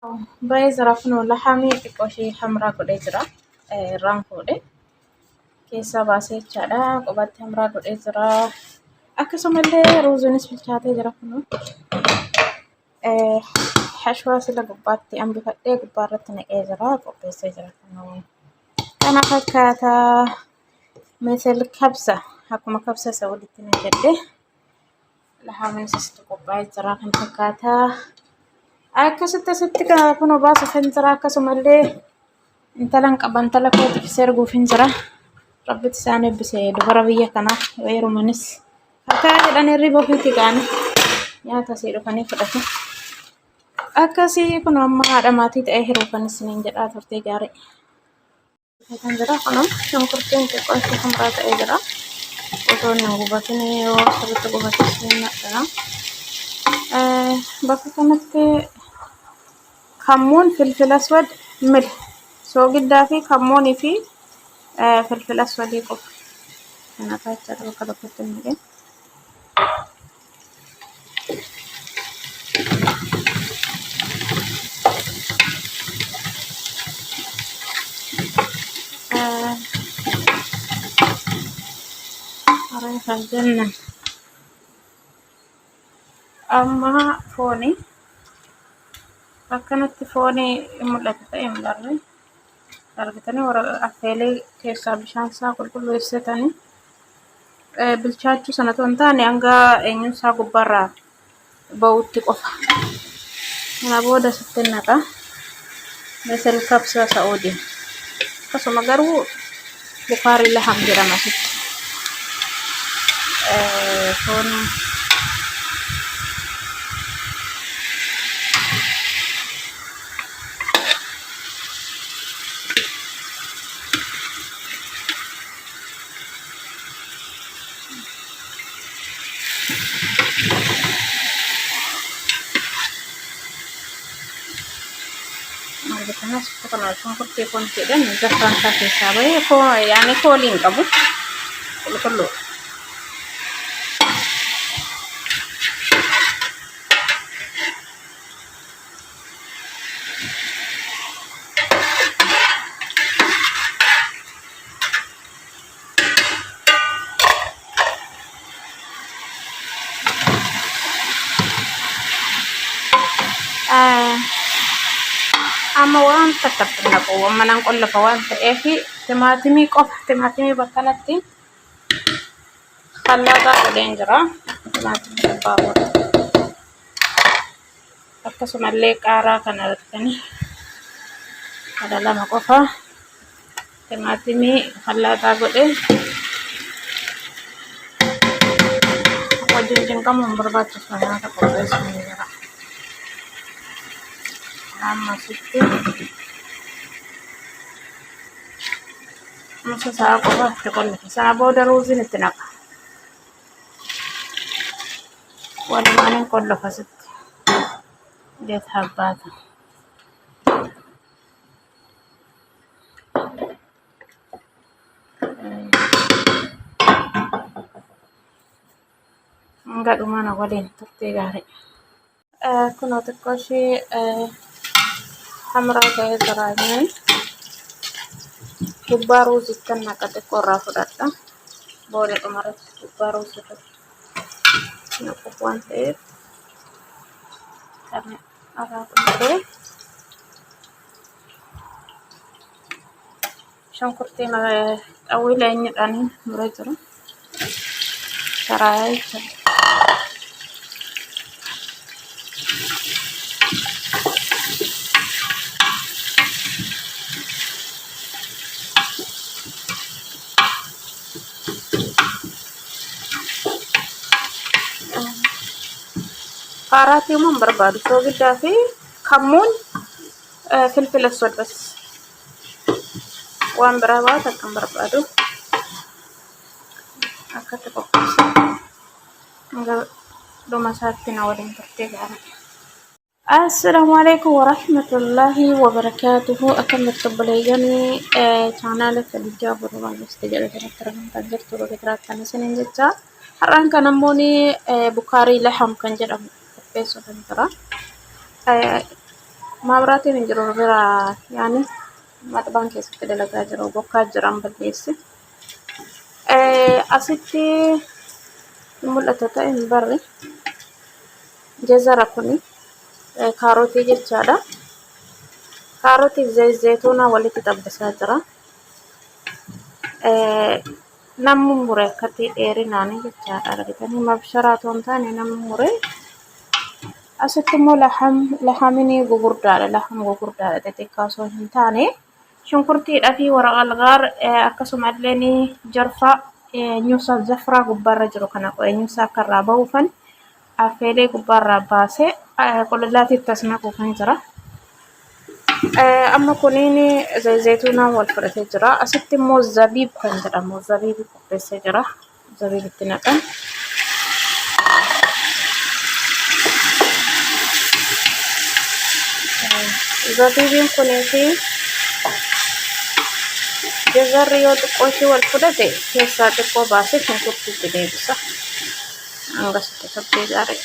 Baay'ee rafnuu lahamii xiqqoo ishee hamraa godhee jira. Irraan fuudhee keessaa baasee jechaadha. Qubatti hamraa godhee jira. Akkasumallee ruuziinis bilchaatee jira kunuu. Hashwaa sila gubbaatti hambifadhee gubbaarratti naqee jira. Qopheessee jira kunuu. Kana fakkaataa misal kabsa akkuma kabsa isa walitti na jedhee lahamiin sitti qophaa'ee jira kan fakkaataa. Akkasitti kun obaasa kan jira akkasumallee intalan qaban intala kootiif serguuf hin jira. Rabbitti isaan eebbisee dubara biyya kanaaf weerumanis harkaa jedhanii riba ofiitti ga'anii nyaata asii dhufanii fudhatu. Akkasii kun amma haadha maatii ta'ee hiruufanis niin jedhaa turtee gaarii. Kan jira kunoo shunkurtiin xiqqoo ishee hamraa ta'ee jira. Otoo hin gubatin yoo sirriitti gubates niin naqxana. Bakka kanatti kammuun filfila aswad mil soogiddaa fi kammuunii fi filfila aswadii qofa. Kana taachaa bakka tokkotti midhee. Kan jennan amma foonii akkanatti foonii mul'atu ta'e mul'arre argitanii warra affeelee keessaa bishaan isaa qulqulleessitanii bilchaachuu sana osoo hin taane hanga eenyuun isaa gubbaarraa ba'utti qofa. Kana booda sitti naqa misal kabsa sa'oodii akkasuma garuu bukaarii laham jedhama sitti. Foon argitanas kana shunkurtii foon jedhan gafaan isaa keessaa bahee foon yaani foolii hin qabu qulqulluu. Amma waan takkatti naqu amma nan qollafa waan ta'eef timaatimii qofa timaatimii bakkanatti khallaataa godheen jira. Timaatimii abbaa godha. Akkasumallee qaaraa kana argitanii kana lama qofa timaatimii khallaataa godhee wajjin jinqamuun barbaachisu nyaata qopheessuun jira. Amma sitti musa saa qofa itti qollafa. Sana booda ruuziin itti naqa. Walumaan hin qollafa sitti. Deet habbaata. Hanga dhumana waliin turtii gaarii. Kunoo xiqqoo ishee hamraa ta'ee jiraanii gubbaa ruuzii kan naqa xiqqoo irraa fudhadha. Booda dhumarratti gubbaa ruuzii naquuf waan ta'eef kan irraa fudhatee shunkurtii xawwii leenyidhaan muree jiru. Saraayaa jechuudha. Kaaraatii immoo hin barbaadu. Soogiddaa fi kammuun filfila aswad bas waan biraa baatu akka hin barbaadu. Akkatti qopheessa. Hanga dhuma isaatti na waliin turtee gaarii. Assalamu alaikum warahmatullahi wabarakatuhu. Akan bertobbaleyani channel Khadija Burman istijara kan jirtu bakka kan isinin jecha har'aan kan ammooni bukaarii laham kan jedhamu qopheessu kan jira. Maabiraatiin hin jiru biraa yaani maxxabaan keessatti dalagaa jiru bokkaa jiran balleessi. Asitti mul'ata ta'e hin barre jazara kuni kaarotii jechaadha. Kaarotii zayituunaa walitti xabbisaa jira. Namni muree akkatti dheerinaan jechaadha argitanii mabsharaa otoo hin taane namni muree asitti immoo lahamni gugurdaadha. Laham gugurdaadha xixiqqaa osoo hin taane shunkurtiidhaa fi waraqaa algaar akkasumallee ni jarfaa nyuusa zafraa gubbaarra jiru kana nyuusa akka irraa bahuufan affeelee gubbaarraa baasee qolllaatiitti as naqu kan jira. Amma kuniin zayituunaan wal fudhatee jira. Asitti immoo zabiib kan jedhamu zabiibi qopheessee jira. Zabiibitti naqan. Zabiibiin kunii fi jazarri yoo xiqqoo ishee wal fudhate keessaa xiqqoo baasee shunkurtiitti deebisa. Hanga sitti tabbee gaarii.